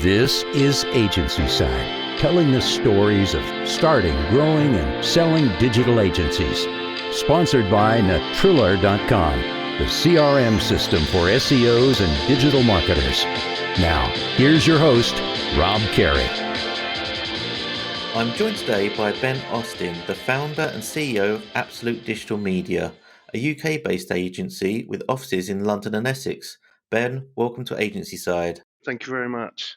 This is Agencyside, telling the stories of starting, growing, and selling digital agencies. Sponsored by Natriller.com, the CRM system for SEOs and digital marketers. Now, here's your host, Rob Carey. I'm joined today by Ben Austin, the founder and CEO of Absolute Digital Media, a UK-based agency with offices in London and Essex. Ben, welcome to Agencyside. Thank you very much.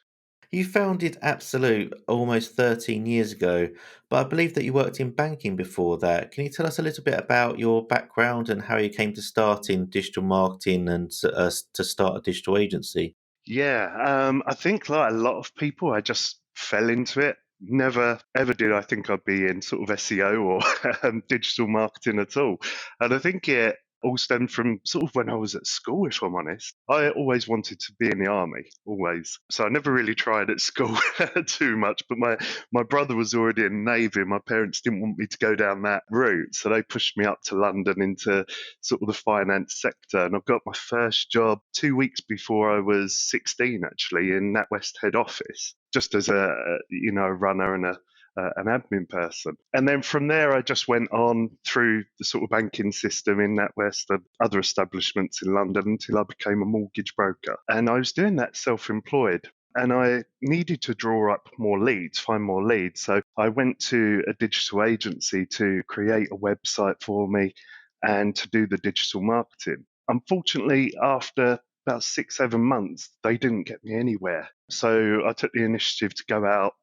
You founded Absolute almost 13 years ago, but I believe that you worked in banking before that. Can you tell us a little bit about your background and how you came to start in digital marketing and to start a digital agency? I think like a lot of people, I just fell into it. Never ever did I think I'd be in sort of SEO or digital marketing at all. And I think it all stemmed from sort of when I was at school, if I'm honest. I always wanted to be in the army, always. So I never really tried at school too much. But my brother was already in the Navy, and my parents didn't want me to go down that route. So they pushed me up to London into sort of the finance sector. And I got my first job 2 weeks before I was 16, actually, in NatWest head office, just as a runner and an admin person. And then from there, I just went on through the sort of banking system in NatWest and other establishments in London until I became a mortgage broker. And I was doing that self-employed. And I needed to draw up more leads, find more leads. So I went to a digital agency to create a website for me and to do the digital marketing. Unfortunately, after about 6-7 months, they didn't get me anywhere. So I took the initiative to go out,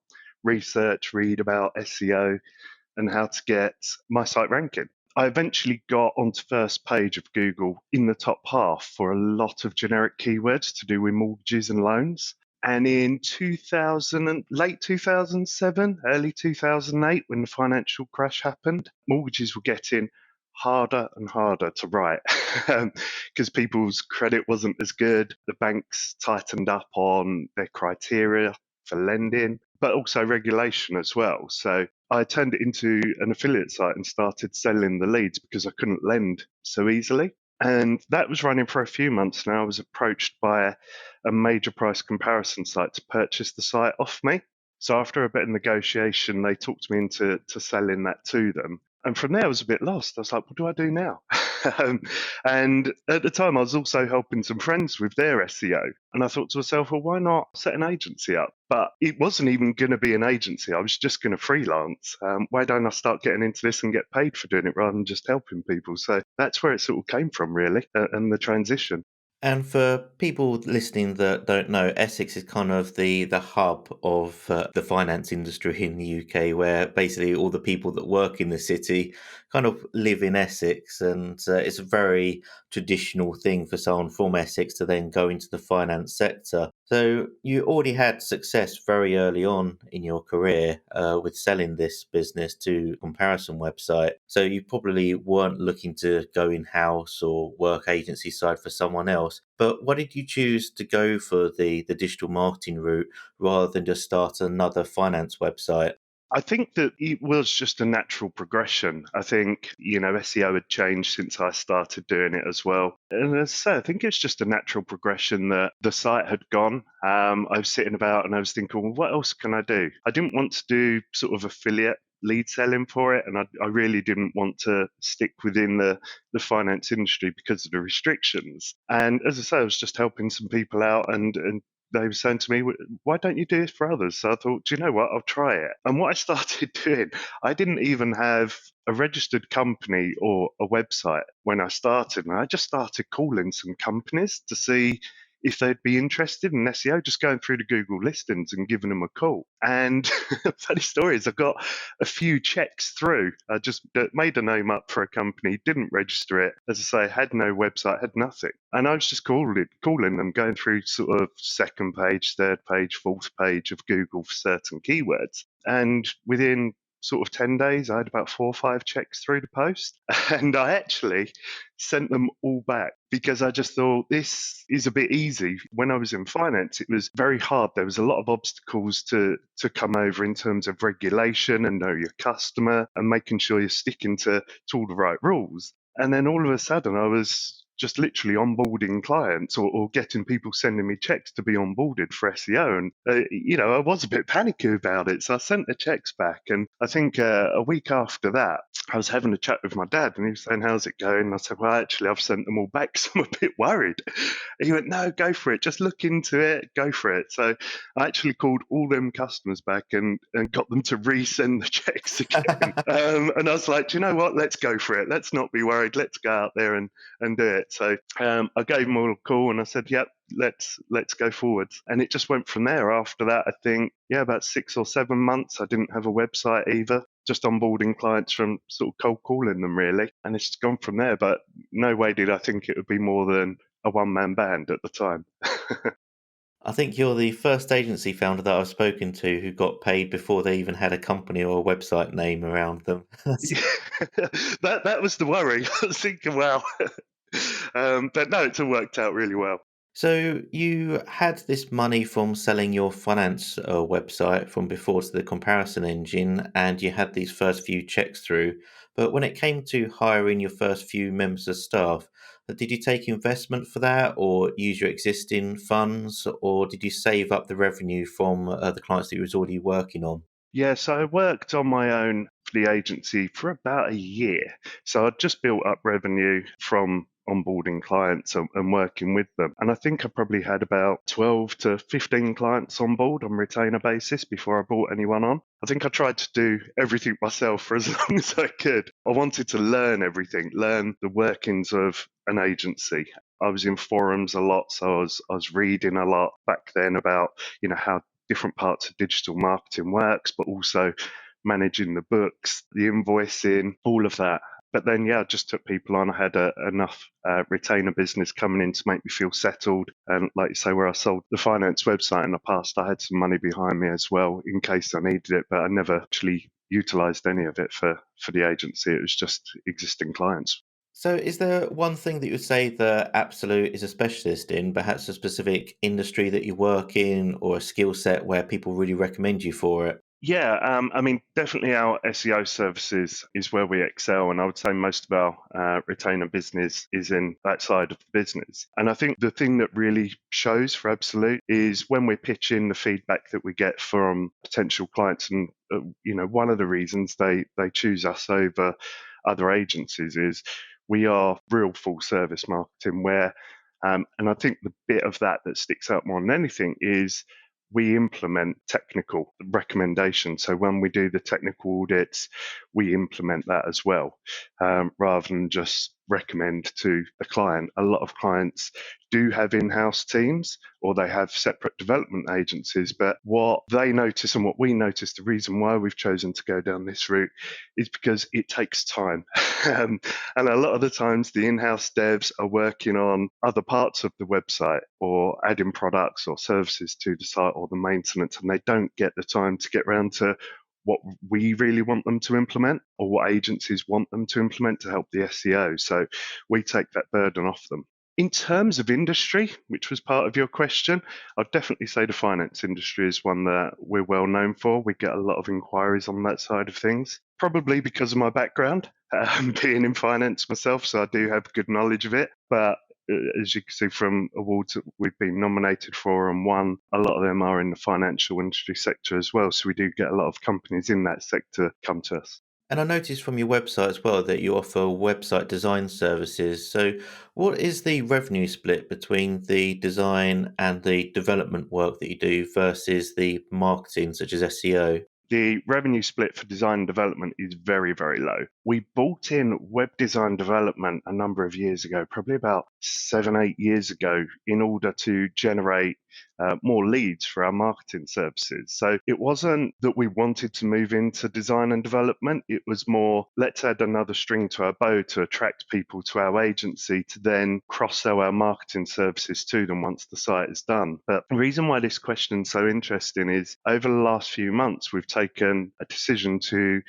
research, read about SEO and how to get my site ranking. I eventually got onto first page of Google in the top half for a lot of generic keywords to do with mortgages and loans. And in late 2007, early 2008, when the financial crash happened, mortgages were getting harder and harder to write because people's credit wasn't as good. The banks tightened up on their criteria for lending, but also regulation as well. So I turned it into an affiliate site and started selling the leads because I couldn't lend so easily. And that was running for a few months now. I was approached by a major price comparison site to purchase the site off me. So after a bit of negotiation, they talked me into selling that to them. And from there, I was a bit lost. I was like, what do I do now? And at the time, I was also helping some friends with their SEO. And I thought to myself, well, why not set an agency up? But it wasn't even going to be an agency. I was just going to freelance. Why don't I start getting into this and get paid for doing it rather than just helping people? So that's where it sort of came from, really, and the transition. And for people listening that don't know, Essex is kind of the hub of the finance industry in the UK, where basically all the people that work in the city kind of live in Essex, and it's a very traditional thing for someone from Essex to then go into the finance sector. So you already had success very early on in your career with selling this business to a comparison website. So you probably weren't looking to go in-house or work agency side for someone else. But why did you choose to go for the digital marketing route rather than just start another finance website? I think that it was just a natural progression. I think, SEO had changed since I started doing it as well. And as I say, I think it's just a natural progression that the site had gone. I was sitting about and I was thinking, well, what else can I do? I didn't want to do sort of affiliate lead selling for it. And I really didn't want to stick within the finance industry because of the restrictions. And as I say, I was just helping some people out and they were saying to me, why don't you do this for others? So I thought, do you know what? I'll try it. And what I started doing, I didn't even have a registered company or a website when I started. And I just started calling some companies to see if they'd be interested in SEO, just going through the Google listings and giving them a call. And funny story is I got a few checks through. I just made a name up for a company, didn't register it. As I say, had no website, had nothing. And I was just calling them, going through sort of second page, third page, fourth page of Google for certain keywords. And within sort of 10 days, I had about 4 or 5 checks through the post. And I actually sent them all back because I just thought this is a bit easy. When I was in finance, it was very hard. There was a lot of obstacles to come over in terms of regulation and know your customer and making sure you're sticking to all the right rules. And then all of a sudden, I was just literally onboarding clients or getting people sending me checks to be onboarded for SEO. And, I was a bit panicky about it. So I sent the checks back. And I think a week after that, I was having a chat with my dad and he was saying, how's it going? And I said, well, actually, I've sent them all back. So I'm a bit worried. And he went, no, go for it. Just look into it. Go for it. So I actually called all them customers back and got them to resend the checks again. And I was like, do you know what? Let's go for it. Let's not be worried. Let's go out there and do it. So I gave them all a call and I said, yep, let's go forward. And it just went from there. After that, I think, about 6 or 7 months, I didn't have a website either. Just onboarding clients from sort of cold calling them, really. And it's just gone from there. But no way did I think it would be more than a one-man band at the time. I think you're the first agency founder that I've spoken to who got paid before they even had a company or a website name around them. That was the worry. I was thinking, wow. But no, it's all worked out really well. So you had this money from selling your finance website from before to the comparison engine, and you had these first few checks through. But when it came to hiring your first few members of staff, did you take investment for that, or use your existing funds, or did you save up the revenue from the clients that you was already working on? Yeah, so I worked on my own for the agency for about a year. So I'd just built up revenue from onboarding clients and working with them. And I think I probably had about 12 to 15 clients on board on retainer basis before I brought anyone on. I think I tried to do everything myself for as long as I could. I wanted to learn everything, learn the workings of an agency. I was in forums a lot, so I was reading a lot back then about, how different parts of digital marketing works, but also managing the books, the invoicing, all of that. But then, I just took people on. I had enough retainer business coming in to make me feel settled. And like you say, where I sold the finance website in the past, I had some money behind me as well in case I needed it, but I never actually utilized any of it for the agency. It was just existing clients. So, is there one thing that you would say that Absolute is a specialist in, perhaps a specific industry that you work in or a skill set where people really recommend you for it? Yeah, I mean, definitely our SEO services is where we excel. And I would say most of our retainer business is in that side of the business. And I think the thing that really shows for Absolute is when we're pitching the feedback that we get from potential clients. And, one of the reasons they choose us over other agencies is we are real full service marketing where, and I think the bit of that sticks out more than anything is we implement technical recommendations. So when we do the technical audits, we implement that as well, rather than just recommend to the client. A lot of clients do have in-house teams or they have separate development agencies, but what they notice and what we notice, the reason why we've chosen to go down this route is because it takes time. And a lot of the times the in-house devs are working on other parts of the website or adding products or services to the site or the maintenance, and they don't get the time to get around to what we really want them to implement or what agencies want them to implement to help the SEO. So we take that burden off them. In terms of industry, which was part of your question, I'd definitely say the finance industry is one that we're well known for. We get a lot of inquiries on that side of things, probably because of my background, being in finance myself, so I do have good knowledge of it. But as you can see from awards that we've been nominated for and won, a lot of them are in the financial industry sector as well. So we do get a lot of companies in that sector come to us. And I noticed from your website as well that you offer website design services. So, what is the revenue split between the design and the development work that you do versus the marketing, such as SEO? The revenue split for design and development is very, very low. We bought in web design development a number of years ago, probably about 7, 8 years ago, in order to generate more leads for our marketing services. So it wasn't that we wanted to move into design and development. It was more, let's add another string to our bow to attract people to our agency to then cross-sell our marketing services to them once the site is done. But the reason why this question is so interesting is over the last few months, we've taken a decision to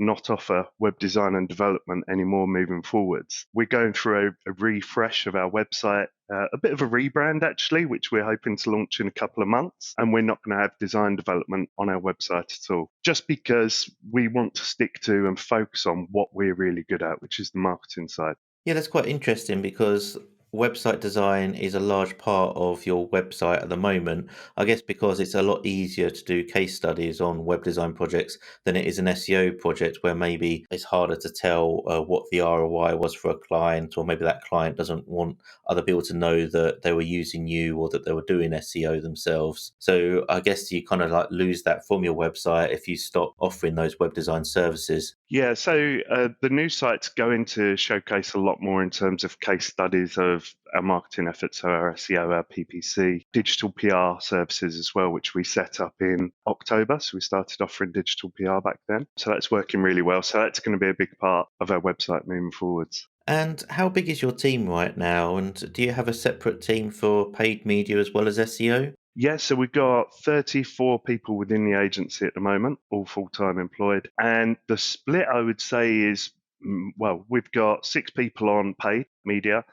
not offer web design and development anymore moving forwards. We're going through a refresh of our website, a bit of a rebrand actually, which we're hoping to launch in a couple of months. And we're not going to have design development on our website at all, just because we want to stick to and focus on what we're really good at, which is the marketing side. Yeah, that's quite interesting because website design is a large part of your website at the moment, I guess because it's a lot easier to do case studies on web design projects than it is an SEO project where maybe it's harder to tell what the ROI was for a client, or maybe that client doesn't want other people to know that they were using you or that they were doing SEO themselves. So I guess you kind of like lose that from your website if you stop offering those web design services. Yeah, so the new site's going to showcase a lot more in terms of case studies of our marketing efforts, so our SEO, our PPC, digital PR services as well, which we set up in October. So we started offering digital PR back then. So that's working really well. So that's going to be a big part of our website moving forwards. And how big is your team right now? And do you have a separate team for paid media as well as SEO? Yeah, so we've got 34 people within the agency at the moment, all full-time employed. And the split, I would say, is well, we've got 6 people on paid media,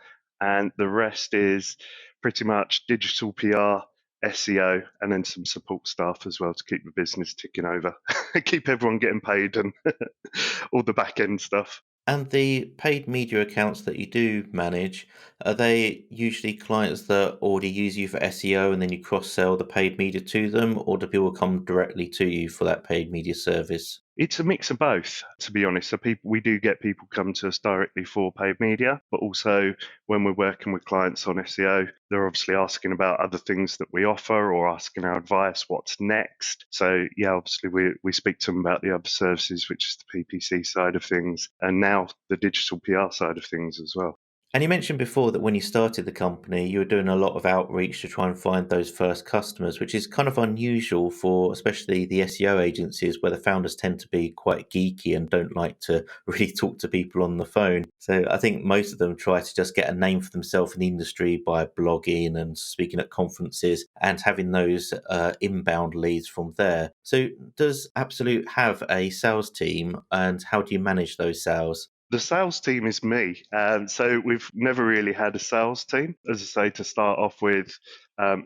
and the rest is pretty much digital PR, SEO, and then some support staff as well to keep the business ticking over, keep everyone getting paid and all the back end stuff. And the paid media accounts that you do manage, are they usually clients that already use you for SEO and then you cross sell the paid media to them, or do people come directly to you for that paid media service? It's a mix of both, to be honest. So we do get people come to us directly for paid media, but also when we're working with clients on SEO, they're obviously asking about other things that we offer or asking our advice, what's next. So yeah, obviously we speak to them about the other services, which is the PPC side of things, and now the digital PR side of things as well. And you mentioned before that when you started the company, you were doing a lot of outreach to try and find those first customers, which is kind of unusual for especially the SEO agencies where the founders tend to be quite geeky and don't like to really talk to people on the phone. So I think most of them try to just get a name for themselves in the industry by blogging and speaking at conferences and having those inbound leads from there. So does Absolute have a sales team, and how do you manage those sales? The sales team is me. So we've never really had a sales team. As I say, to start off with,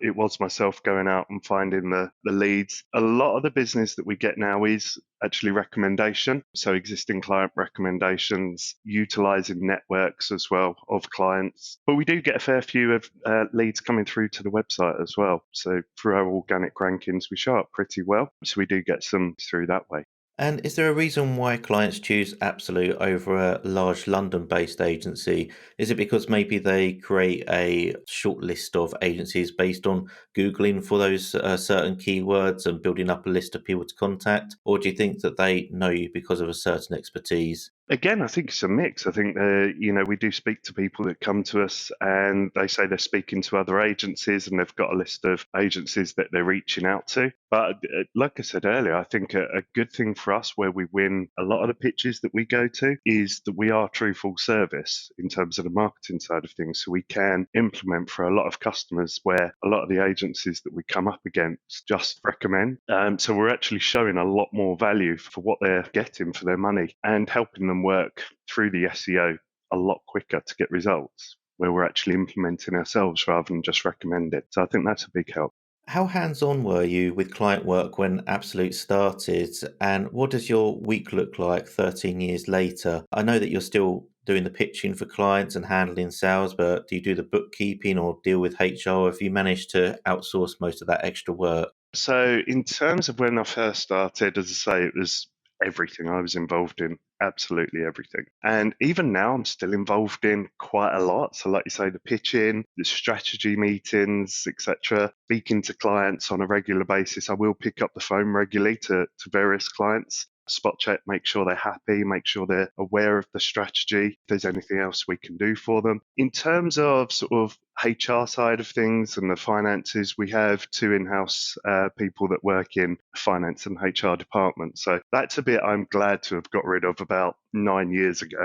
it was myself going out and finding the leads. A lot of the business that we get now is actually recommendation. So existing client recommendations, utilizing networks as well of clients. But we do get a fair few of leads coming through to the website as well. So through our organic rankings, we show up pretty well. So we do get some through that way. And is there a reason why clients choose Absolute over a large London-based agency? Is it because maybe they create a short list of agencies based on Googling for those certain keywords and building up a list of people to contact? Or do you think that they know you because of a certain expertise? Again, I think it's a mix. I think we do speak to people that come to us and they say they're speaking to other agencies and they've got a list of agencies that they're reaching out to. But like I said earlier, I think a good thing for us where we win a lot of the pitches that we go to is that we are true full service in terms of the marketing side of things. So we can implement for a lot of customers where a lot of the agencies that we come up against just recommend. So we're actually showing a lot more value for what they're getting for their money and helping them work through the SEO a lot quicker to get results where we're actually implementing ourselves rather than just recommend it. So I think that's a big help. How hands-on were you with client work when Absolute started, and what does your week look like 13 years later? I know that you're still doing the pitching for clients and handling sales, but do you do the bookkeeping or deal with HR? Have you managed to outsource most of that extra work? So, in terms of when I first started, as I say, it was everything I was involved in, absolutely everything. And even now, I'm still involved in quite a lot. So, like you say, the pitching, the strategy meetings, etc. Speaking to clients on a regular basis. I will pick up the phone regularly to various clients. Spot check, make sure they're happy, make sure they're aware of the strategy, if there's anything else we can do for them. In terms of sort of HR side of things and the finances, we have 2 in-house people that work in finance and HR department. So that's a bit I'm glad to have got rid of about 9 years ago.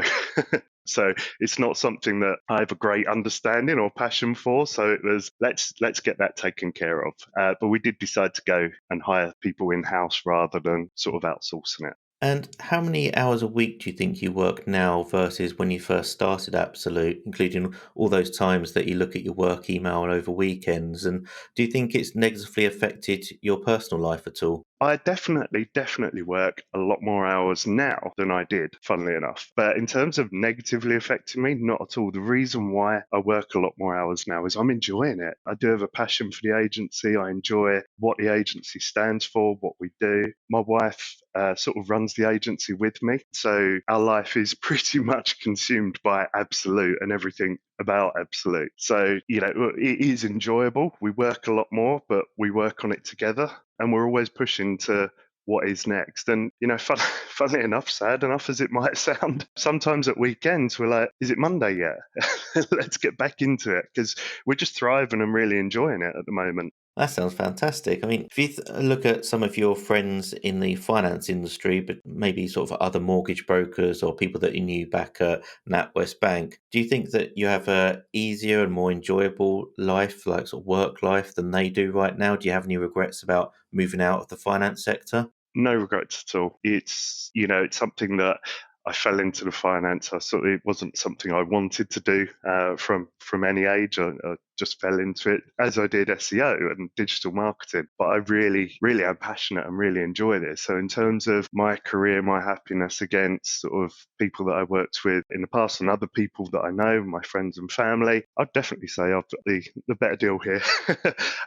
So it's not something that I have a great understanding or passion for. So it was let's get that taken care of. But we did decide to go and hire people in house rather than sort of outsourcing it. And how many hours a week do you think you work now versus when you first started Absolute, including all those times that you look at your work email over weekends? And do you think it's negatively affected your personal life at all? I definitely work a lot more hours now than I did, funnily enough. But in terms of negatively affecting me, not at all. The reason why I work a lot more hours now is I'm enjoying it. I do have a passion for the agency. I enjoy what the agency stands for, what we do. My wife sort of runs the agency with me. So our life is pretty much consumed by Absolute and everything about Absolute. So, it is enjoyable. We work a lot more, but we work on it together and we're always pushing to what is next. And, funnily enough, sad enough as it might sound, sometimes at weekends we're like, is it Monday yet? Let's get back into it because we're just thriving and really enjoying it at the moment. That sounds fantastic. I mean, if you look at some of your friends in the finance industry, but maybe sort of other mortgage brokers or people that you knew back at NatWest Bank, do you think that you have a easier and more enjoyable life, like sort of work life, than they do right now? Do you have any regrets about moving out of the finance sector? No regrets at all. It's something that I fell into the finance. It wasn't something I wanted to do from any age. I just fell into it as I did SEO and digital marketing. But I really, really am passionate and really enjoy this. So in terms of my career, my happiness against sort of people that I worked with in the past and other people that I know, my friends and family, I'd definitely say I've got the better deal here.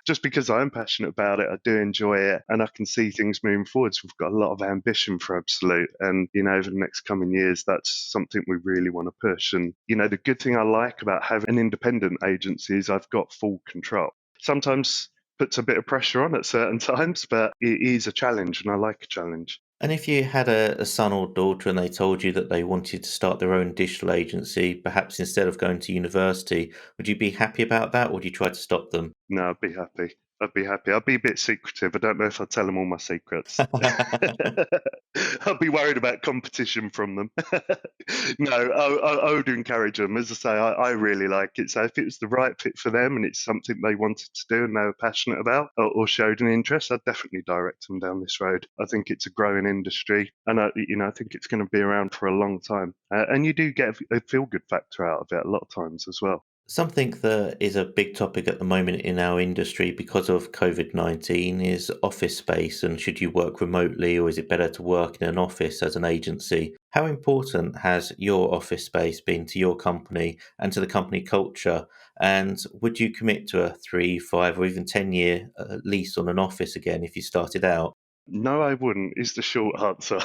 Just because I'm passionate about it, I do enjoy it, and I can see things moving forwards. We've got a lot of ambition for Absolute, and over the next coming years, that's something we really want to push. And the good thing I like about having an independent agency is I've got full control. Sometimes puts a bit of pressure on at certain times, but it is a challenge, and I like a challenge. And if you had a son or daughter and they told you that they wanted to start their own digital agency, perhaps instead of going to university, would you be happy about that, or would you try to stop them? No, I'd be happy. I'd be happy. I'd be a bit secretive. I don't know if I'd tell them all my secrets. I'd be worried about competition from them. No, I would encourage them. As I say, I really like it. So if it was the right fit for them and it's something they wanted to do and they were passionate about or showed an interest, I'd definitely direct them down this road. I think it's a growing industry, and I think it's going to be around for a long time. And you do get a feel-good factor out of it a lot of times as well. Something that is a big topic at the moment in our industry because of COVID-19 is office space, and should you work remotely or is it better to work in an office as an agency? How important has your office space been to your company and to the company culture? And would you commit to a 3, 5, or even 10-year lease on an office again if you started out? No, I wouldn't, is the short answer.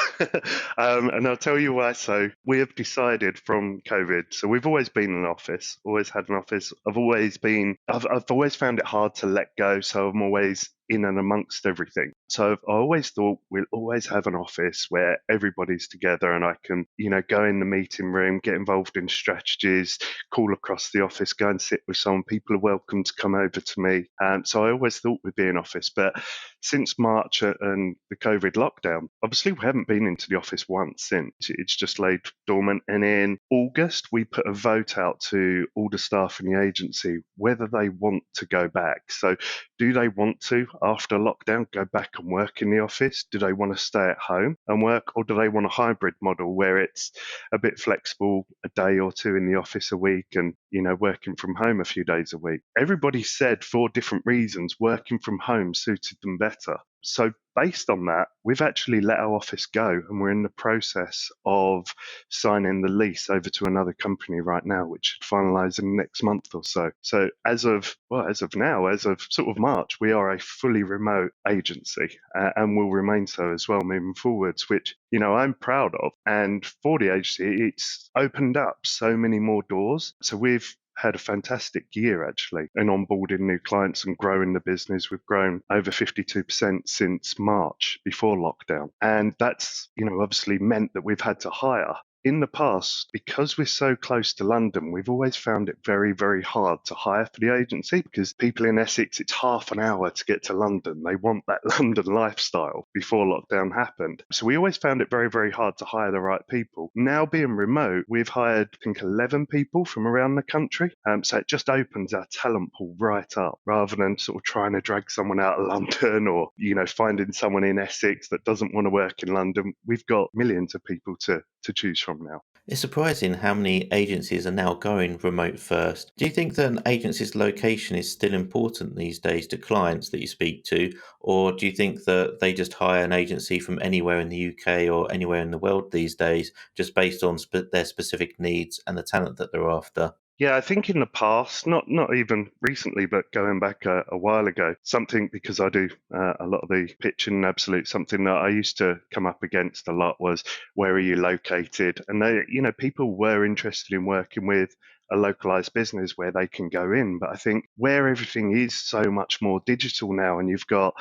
And I'll tell you why. So, we have decided from COVID. So, we've always been in an office, always had an office. I've always found it hard to let go. So, I'm always in and amongst everything. So, I always thought we'll always have an office where everybody's together and I can, go in the meeting room, get involved in strategies, call across the office, go and sit with someone. People are welcome to come over to me. So, I always thought we'd be in office. But since March and the COVID lockdown, obviously we haven't been into the office once since. It's just laid dormant. And in August, we put a vote out to all the staff in the agency whether they want to go back. So, do they want to, after lockdown, go back and work in the office? Do they want to stay at home and work, or do they want a hybrid model where it's a bit flexible, a day or two in the office a week and, working from home a few days a week? Everybody said for different reasons, working from home suited them better. So based on that, we've actually let our office go and we're in the process of signing the lease over to another company right now, which should finalize in the next month or so. So as of now, as of sort of March, we are a fully remote agency and will remain so as well moving forwards, which, I'm proud of. And for the agency, it's opened up so many more doors. So we've had a fantastic year actually in onboarding new clients and growing the business. We've grown over 52% since March before lockdown. And that's, obviously meant that we've had to hire. In the past, because we're so close to London, we've always found it very, very hard to hire for the agency because people in Essex, it's half an hour to get to London. They want that London lifestyle before lockdown happened. So we always found it very, very hard to hire the right people. Now being remote, we've hired, I think, 11 people from around the country. So it just opens our talent pool right up rather than sort of trying to drag someone out of London or, finding someone in Essex that doesn't want to work in London. We've got millions of people to choose from now. It's surprising how many agencies are now going remote first. Do you think that an agency's location is still important these days to clients that you speak to, or do you think that they just hire an agency from anywhere in the UK or anywhere in the world these days, just based on their specific needs and the talent that they're after? Yeah, I think in the past, not even recently, but going back a while ago, something because I do a lot of the pitching and absolute, something that I used to come up against a lot was where are you located? And people were interested in working with a localized business where they can go in. But I think where everything is so much more digital now, and you've got,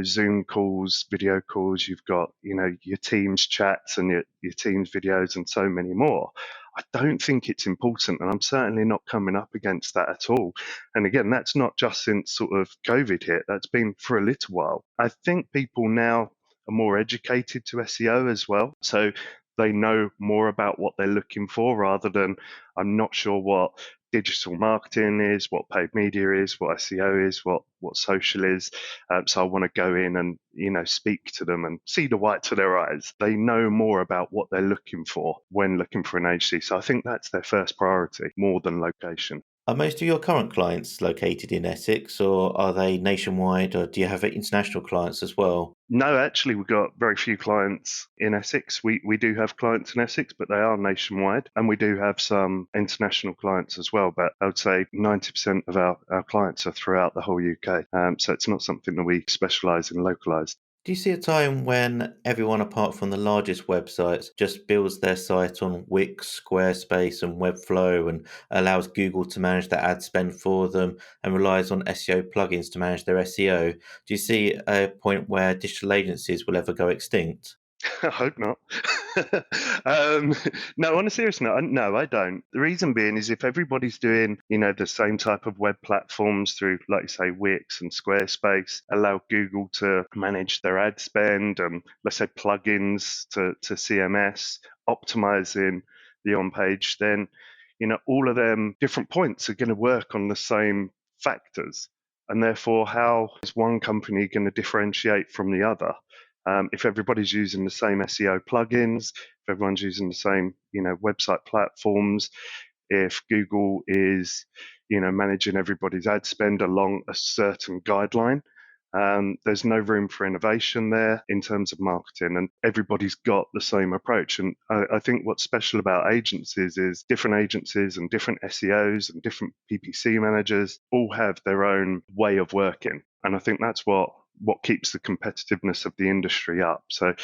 Zoom calls, video calls, you've got, your Teams chats and your Teams videos and so many more. I don't think it's important, and I'm certainly not coming up against that at all. And again, that's not just since sort of COVID hit, that's been for a little while. I think people now are more educated to SEO as well. So they know more about what they're looking for rather than I'm not sure what digital marketing is, what paid media is, what SEO is, what social is. So I want to go in and speak to them and see the white to their eyes. They know more about what they're looking for when looking for an agency. So I think that's their first priority more than location. Are most of your current clients located in Essex, or are they nationwide, or do you have international clients as well? No, actually, we've got very few clients in Essex. We do have clients in Essex, but they are nationwide. And we do have some international clients as well. But I would say 90% of our clients are throughout the whole UK. So it's not something that we specialise in localised. Do you see a time when everyone apart from the largest websites just builds their site on Wix, Squarespace, and Webflow and allows Google to manage their ad spend for them and relies on SEO plugins to manage their SEO? Do you see a point where digital agencies will ever go extinct? I hope not. um, no, on a serious note, no, I don't. The reason being is if everybody's doing, the same type of web platforms through, like you say, Wix and Squarespace, allow Google to manage their ad spend and let's say plugins to CMS, optimizing the on page, then, all of them different points are going to work on the same factors. And therefore, how is one company going to differentiate from the other? If everybody's using the same SEO plugins, if everyone's using the same, website platforms, if Google is, managing everybody's ad spend along a certain guideline, there's no room for innovation there in terms of marketing, and everybody's got the same approach. And I think what's special about agencies is different agencies and different SEOs and different PPC managers all have their own way of working, and I think that's what keeps the competitiveness of the industry up. So,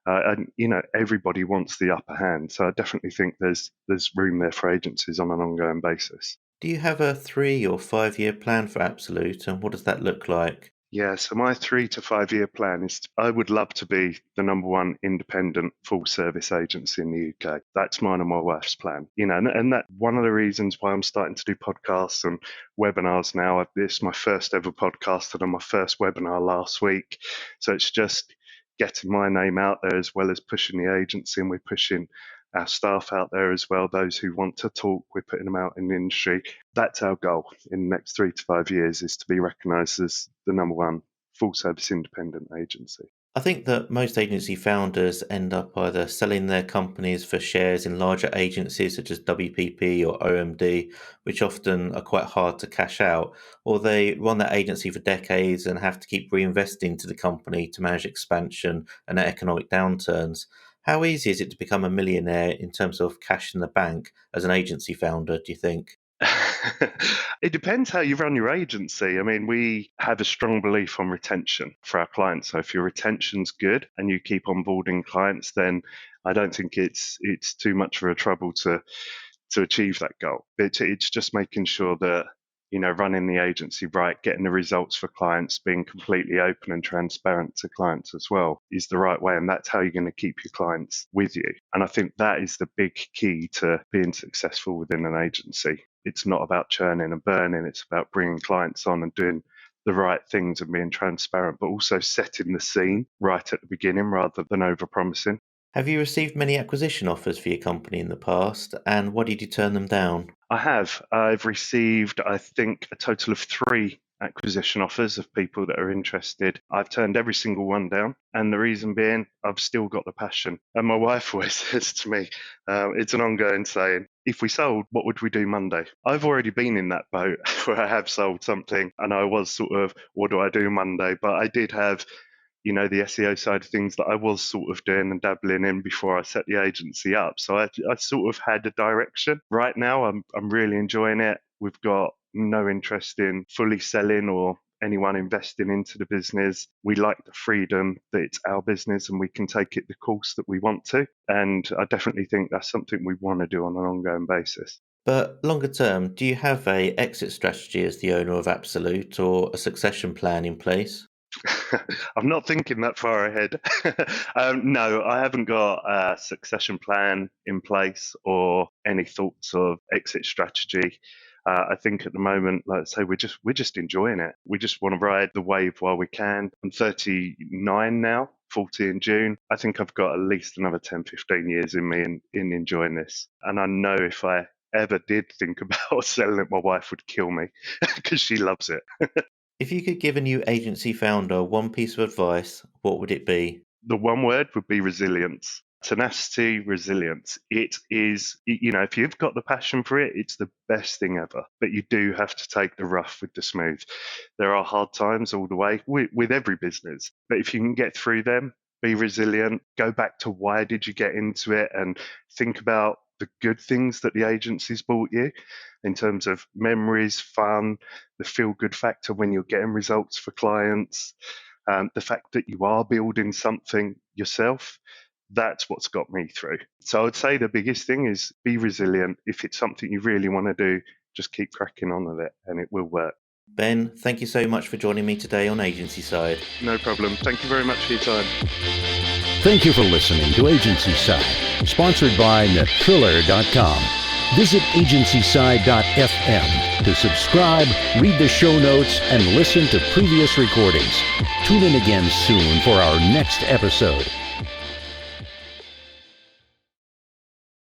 and everybody wants the upper hand. So I definitely think there's room there for agencies on an ongoing basis. Do you have a 3 or 5 year plan for Absolute, and what does that look like? Yeah, so my 3 to 5 year plan is I would love to be the number one independent full service agency in the UK. That's mine and my wife's plan. And that one of the reasons why I'm starting to do podcasts and webinars now. This is my first ever podcast and on my first webinar last week. So it's just getting my name out there as well as pushing the agency, and we're pushing our staff out there as well. Those who want to talk, we're putting them out in the industry. That's our goal in the next 3 to 5 years, is to be recognised as the number one full service independent agency. I think that most agency founders end up either selling their companies for shares in larger agencies such as WPP or OMD, which often are quite hard to cash out, or they run their agency for decades and have to keep reinvesting to the company to manage expansion and economic downturns. How easy is it to become a millionaire in terms of cash in the bank as an agency founder, do you think? It depends how you run your agency. I mean, we have a strong belief on retention for our clients. So if your retention's good and you keep onboarding clients, then I don't think it's too much of a trouble to achieve that goal. It's just making sure that running the agency right, getting the results for clients, being completely open and transparent to clients as well is the right way, and that's how you're going to keep your clients with you. And I think that is the big key to being successful within an agency. It's not about churning and burning; it's about bringing clients on and doing the right things and being transparent, but also setting the scene right at the beginning rather than over promising. Have you received many acquisition offers for your company in the past, and why did you turn them down? I have. I've received, I think, a total of three acquisition offers of people that are interested. I've turned every single one down. And the reason being, I've still got the passion. And my wife always says to me, it's an ongoing saying, if we sold, what would we do Monday? I've already been in that boat where I have sold something and I was sort of, what do I do Monday? But I did have the SEO side of things that I was sort of doing and dabbling in before I set the agency up. So I sort of had a direction. Right now, I'm really enjoying it. We've got no interest in fully selling or anyone investing into the business. We like the freedom that it's our business and we can take it the course that we want to. And I definitely think that's something we want to do on an ongoing basis. But longer term, do you have a exit strategy as the owner of Absolute or a succession plan in place? I'm not thinking that far ahead. No, I haven't got a succession plan in place or any thoughts of exit strategy. I think at the moment, like I say, we're just enjoying it. We just want to ride the wave while we can. I'm 39 now, 40 in June. I think I've got at least another 10, 15 years in me in enjoying this. And I know if I ever did think about selling it, my wife would kill me because she loves it. If you could give a new agency founder one piece of advice, what would it be? The one word would be resilience. Tenacity, resilience. It is, if you've got the passion for it, it's the best thing ever. But you do have to take the rough with the smooth. There are hard times all the way with every business. But if you can get through them, be resilient, go back to why did you get into it and think about the good things that the agency's brought you in terms of memories, fun, the feel-good factor when you're getting results for clients, the fact that you are building something yourself. That's what's got me through. So I would say the biggest thing is be resilient. If it's something you really want to do, just keep cracking on with it and it will work. Ben, thank you so much for joining me today on Agencyside. No problem. Thank you very much for your time. Thank you for listening to Agencyside, sponsored by Triller.com. Visit Agencyside.fm to subscribe, read the show notes, and listen to previous recordings. Tune in again soon for our next episode.